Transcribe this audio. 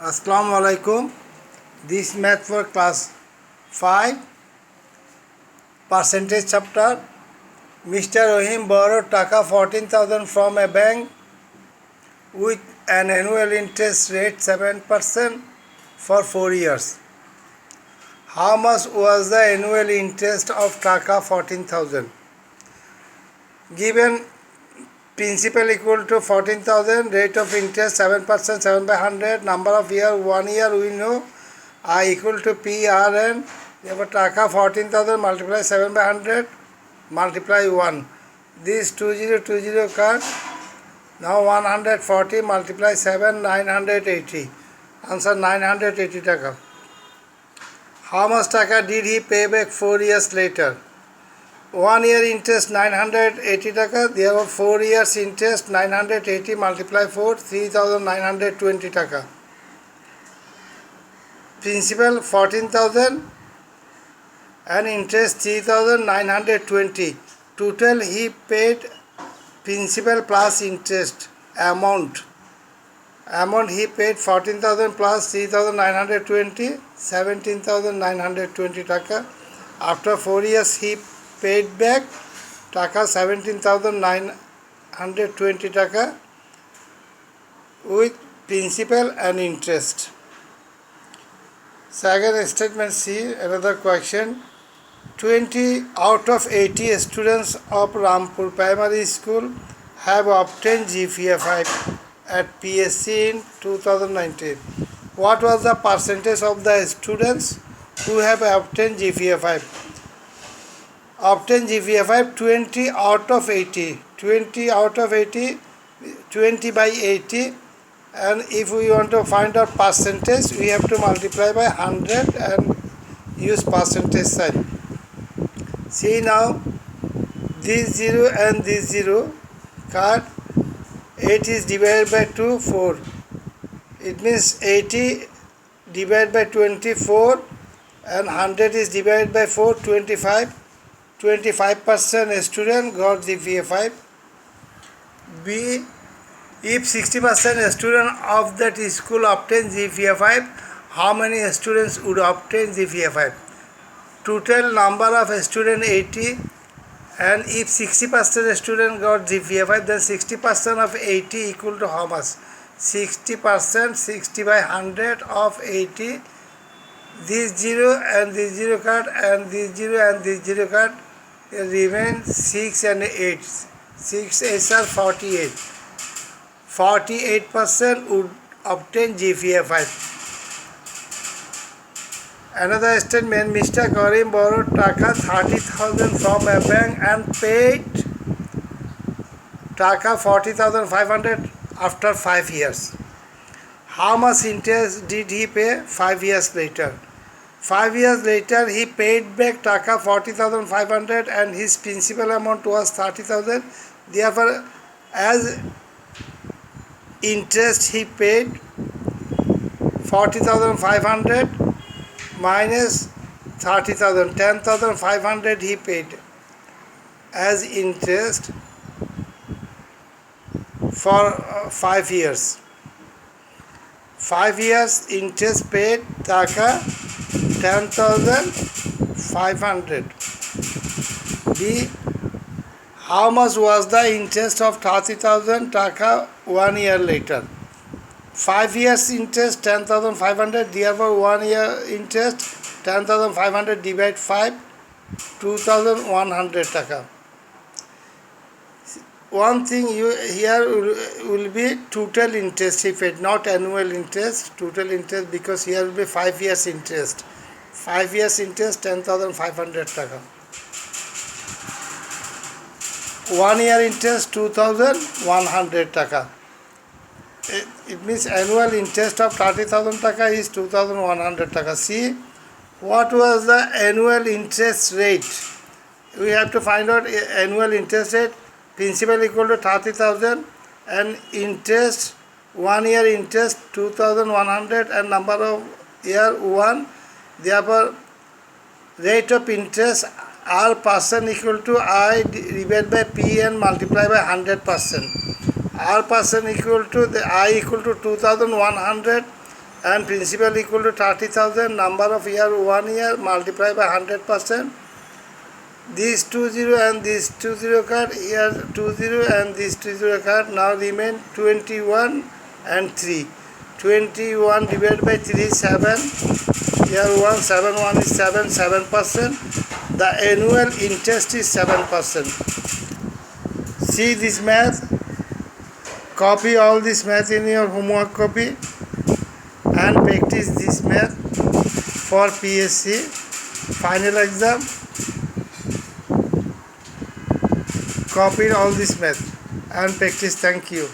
Assalamu alaikum. This math for class 5 percentage chapter. Mr. Rahim borrowed taka 14,000 from a bank with an annual interest rate 7% for 4 years. How much was the annual interest of taka 14,000? Given principal equal to 14,000, rate of interest 7%, 7 by 100, number of year 1 year we know, I equal to PRN, therefore taka 14,000 multiply 7 by 100 multiply 1. This 2020 card, now 140 multiply 7, 980. Answer 980 taka. How much taka did he pay back 4 years later? 1 year interest 980 taka, therefore 4 years interest 980 multiply 4, 3,920 taka. Principal 14,000 and interest 3,920. Total he paid principal plus interest amount. Amount he paid 14,000 plus 3,920, 17,920 taka. After 4 years he paid back taka 17,920 taka with principal and interest. Second statement C, another question. 20 out of 80 students of Rampur Primary School have obtained GPA 5 at PSC in 2019. What was the percentage of the students who have obtained GPA 5? Obtained GPA 5 20 out of 80. 20 out of 80, 20 by 80. And if we want to find out percentage, we have to multiply by 100 and use percentage sign. See now, this 0 and this 0 card, 8 is divided by 2, 4. It means 80 divided by 24 and 100 is divided by 4, 25. 25% student got GPA 5. B. If 60% student of that school obtain GPA 5, how many students would obtain GPA 5? Total number of students 80, and if 60% student got GPA 5, then 60% of 80 equal to how much? 60%, 60 by 100 of 80. This 0 and this 0 card and this 0 and this 0 card remain 6 and 8. 6 8 are 48. 48% would obtain GPA 5. Another statement, Mr. Karim borrowed taka 30,000 from a bank and paid taka 40,500 after 5 years. How much interest did he pay 5 years later? 5 years later he paid back taka 40,500 and his principal amount was 30,000. Therefore, as interest he paid 40,500 minus 30,000, 10,500 he paid as interest for 5 years. 5 years interest paid taka 10,500. B. How much was the interest of 30,000 taka 1 year later? 5 years interest 10,500, therefore 1 year interest 10,500 divide 5, 2,100 taka. One thing here will be total interest he paid, not annual interest, total interest, because here will be 5 years interest. 5 years interest 10,500 taka. 1 year interest 2,100 taka. It means annual interest of 30,000 taka is 2,100 taka. See, what was the annual interest rate? We have to find out annual interest rate. Principal equal to 30,000 and interest 1 year interest 2,100 and number of year 1. Therefore, rate of interest R percent equal to I divided by P and multiply by 100%. R percent equal to the I equal to 2,100 and principal equal to 30,000, number of year 1 year, multiply by 100%. These 20 and this 20 card, here 20 and this 20 card, now remain 21 and 3. 21 divided by 3 is 7. Here 1, 7, 1 is 7, 7%. The annual interest is 7%. See this math. Copy all this math in your homework copy and practice this math for PSC final exam. Copy all this math and practice. Thank you.